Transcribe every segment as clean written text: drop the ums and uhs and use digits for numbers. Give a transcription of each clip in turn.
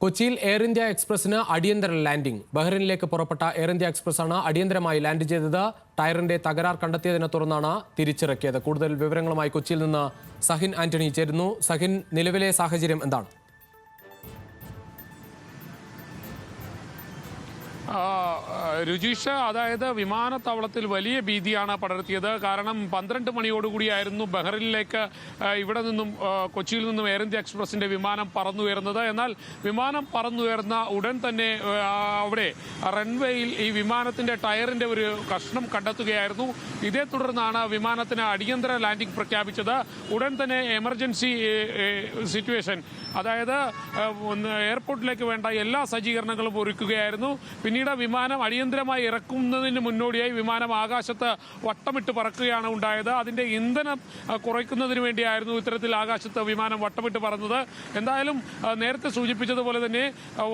കൊച്ചിയിൽ air India എക്സ്പ്രസിന് അടിയന്തര landing. ബഹ്റൈനിലേക്ക് പുറപ്പെട്ട എയർ ഇന്ത്യ എക്സ്പ്രസാണ് അടിയന്തരമായി ലാൻഡ് ചെയ്തത്. ടയറിന്റെ തകരാർ കണ്ടെത്തിയതിനെ തുടർന്നാണ് തിരിച്ചിറക്കിയത്. കൂടുതൽ വിവരങ്ങളുമായി കൊച്ചിയിൽ നിന്ന് സഹിൻ ആന്റണി ചേരുന്നു. സഹിൻ, നിലവിലെ സാഹചര്യം എന്താണ്? രുചീഷ്, അതായത് വിമാനത്താവളത്തിൽ വലിയ ഭീതിയാണ് പടർത്തിയത്. കാരണം 12 മണിയോടുകൂടിയായിരുന്നു ബഹ്റൈനിലേക്ക് ഇവിടെ നിന്നും കൊച്ചിയിൽ നിന്നും എയർ ഇന്ത്യ എക്സ്പ്രസിന്റെ വിമാനം പറന്നുയർന്നത്. എന്നാൽ വിമാനം പറന്നുയർന്ന ഉടൻ തന്നെ അവിടെ റൺവേയിൽ ഈ വിമാനത്തിന്റെ ടയറിന്റെ ഒരു കഷ്ണം കണ്ടെത്തുകയായിരുന്നു. ഇതേ തുടർന്നാണ് വിമാനത്തിന് അടിയന്തര ലാൻഡിംഗ് പ്രഖ്യാപിച്ചത്. ഉടൻ തന്നെ എമർജൻസി സിറ്റുവേഷൻ, അതായത് എയർപോർട്ടിലേക്ക് വേണ്ട എല്ലാ സജ്ജീകരണങ്ങളും ഒരുക്കുകയായിരുന്നു. പിന്നീട് വിമാനം അടിയന്തരമായി ഇറക്കുന്നതിന് മുന്നോടിയായി വിമാനം ആകാശത്ത് വട്ടമിട്ട് പറക്കുകയാണ് ഉണ്ടായത്. അതിന്റെ ഇന്ധനം കുറയ്ക്കുന്നതിന് വേണ്ടിയായിരുന്നു ഇത്തരത്തിൽ ആകാശത്ത് വിമാനം വട്ടമിട്ട് പറന്നത്. എന്തായാലും നേരത്തെ സൂചിപ്പിച്ചതുപോലെ തന്നെ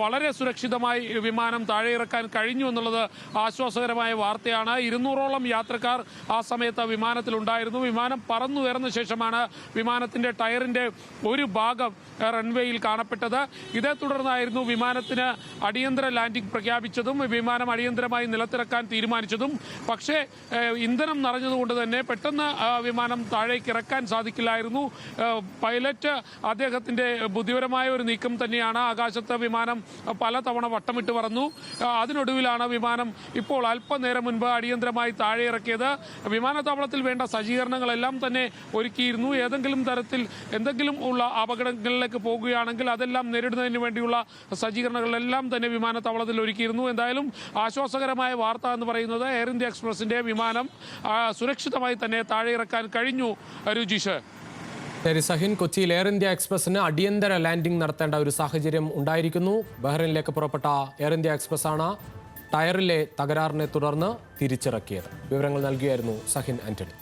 വളരെ സുരക്ഷിതമായി വിമാനം താഴെ ഇറക്കാൻ കഴിഞ്ഞു എന്നുള്ളത് ആശ്വാസകരമായ വാർത്തയാണ്. 200ഓളം യാത്രക്കാർ ആ സമയത്ത് വിമാനത്തിലുണ്ടായിരുന്നു. വിമാനം പറന്നുയർന്ന ശേഷമാണ് വിമാനത്തിന്റെ ടയറിന്റെ ഒരു ഭാഗം റൺവേയിൽ കാണപ്പെട്ടത്. ഇതേ തുടർന്നായിരുന്നു വിമാനത്തിന് അടിയന്തര ലാൻഡിംഗ് പ്രഖ്യാപിച്ചതും വിമാനം അടിയന്തരമായി നിലത്തിറക്കാൻ തീരുമാനിച്ചതും. പക്ഷേ ഇന്ധനം നിറഞ്ഞതുകൊണ്ട് തന്നെ പെട്ടെന്ന് വിമാനം താഴേക്ക് ഇറക്കാൻ സാധിക്കില്ലായിരുന്നു. പൈലറ്റ് അദ്ദേഹത്തിന്റെ ബുദ്ധിപരമായ ഒരു നീക്കം തന്നെയാണ്. ആകാശത്ത് വിമാനം പലതവണ വട്ടമിട്ട് പറന്നു. അതിനൊടുവിലാണ് വിമാനം ഇപ്പോൾ അല്പനേരം മുൻപ് അടിയന്തരമായി താഴെ ഇറക്കിയത്. വിമാനത്താവളത്തിൽ വേണ്ട സജ്ജീകരണങ്ങളെല്ലാം തന്നെ ഒരുക്കിയിരുന്നു. ഏതെങ്കിലും തരത്തിൽ എന്തെങ്കിലും ഉള്ള അപകടങ്ങളിലേക്ക് പോകുകയാണെങ്കിൽ അതെല്ലാം നേരിടുന്നതിന് വേണ്ടിയുള്ള സജ്ജീകരണങ്ങളെല്ലാം തന്നെ വിമാനത്താവളത്തിൽ ഒരുക്കിയിരുന്നു. എന്തായാലും ആശ്വാസകരമായ വാർത്ത എന്ന് പറയുന്നത് എയർ ഇന്ത്യ എക്സ്പ്രസിന്റെ വിമാനം സുരക്ഷിതമായി തന്നെ താഴെ ഇറക്കാൻ കഴിഞ്ഞു. രുചീഷ്. ശരി സഹിൻ, കൊച്ചിയിൽ എയർ ഇന്ത്യ എക്സ്പ്രസിന് അടിയന്തര ലാൻഡിംഗ് നടത്തേണ്ട ഒരു സാഹചര്യം ഉണ്ടായിരിക്കുന്നു. ബഹ്റൈനിലേക്ക് പുറപ്പെട്ട എയർ ഇന്ത്യ എക്സ്പ്രസ് ആണ് ടയറിലെ തകരാറിനെ തുടർന്ന് തിരിച്ചിറക്കിയത്. വിവരങ്ങൾ നൽകിയായിരുന്നു സഹിൻ ആന്റണി.